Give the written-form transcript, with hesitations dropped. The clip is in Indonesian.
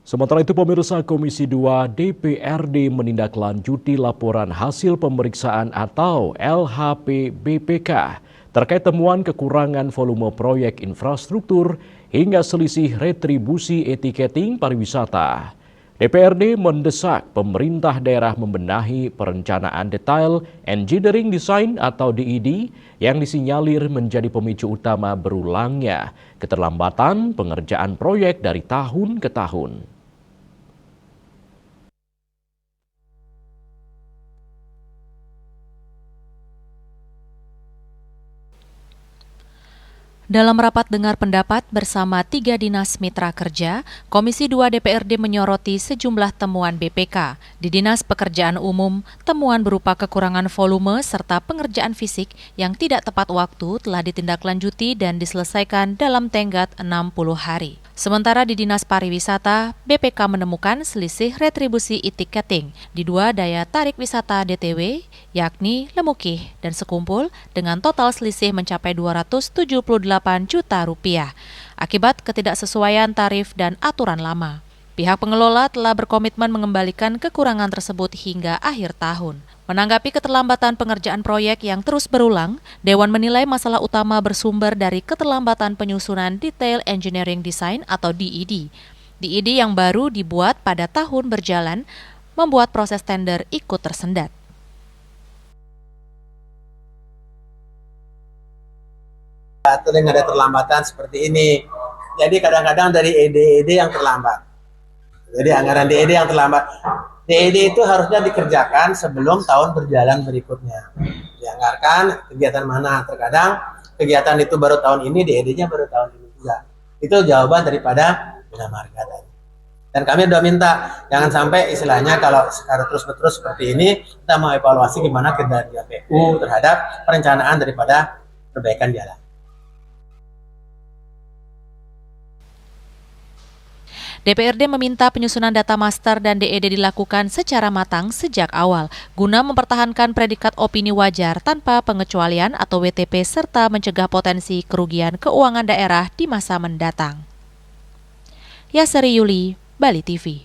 Sementara itu pemirsa Komisi 2 DPRD menindaklanjuti laporan hasil pemeriksaan atau LHP-BPK terkait temuan kekurangan volume proyek infrastruktur hingga selisih retribusi etiketing pariwisata. DPRD mendesak pemerintah daerah membenahi perencanaan detail engineering design atau DED yang disinyalir menjadi pemicu utama berulangnya keterlambatan pengerjaan proyek dari tahun ke tahun. Dalam rapat dengar pendapat bersama 3 dinas mitra kerja, Komisi 2 DPRD menyoroti sejumlah temuan BPK. Di Dinas Pekerjaan Umum, temuan berupa kekurangan volume serta pengerjaan fisik yang tidak tepat waktu telah ditindaklanjuti dan diselesaikan dalam tenggat 60 hari. Sementara di Dinas Pariwisata, BPK menemukan selisih retribusi e-ticketing di 2 daya tarik wisata DTW, yakni Lemukih dan Sekumpul, dengan total selisih mencapai 278 juta rupiah akibat ketidaksesuaian tarif dan aturan lama. Pihak pengelola telah berkomitmen mengembalikan kekurangan tersebut hingga akhir tahun. Menanggapi keterlambatan pengerjaan proyek yang terus berulang, Dewan menilai masalah utama bersumber dari keterlambatan penyusunan Detail Engineering Design atau DED. DED yang baru dibuat pada tahun berjalan membuat proses tender ikut tersendat. Sering ada terlambatan seperti ini. Jadi kadang-kadang dari ED yang terlambat. Jadi anggaran DED yang terlambat. DED itu harusnya dikerjakan sebelum tahun berjalan berikutnya. Dianggarkan kegiatan mana. Terkadang kegiatan itu baru tahun ini, DED-nya baru tahun ini juga. Itu jawaban daripada Bina Marga tadi. Dan kami sudah minta jangan sampai istilahnya kalau secara terus-menerus seperti ini kita mau evaluasi gimana kinerja PU terhadap perencanaan daripada perbaikan jalan. DPRD meminta penyusunan data master dan DED dilakukan secara matang sejak awal, guna mempertahankan predikat opini wajar tanpa pengecualian atau WTP serta mencegah potensi kerugian keuangan daerah di masa mendatang. Yasari Yuli, Bali TV.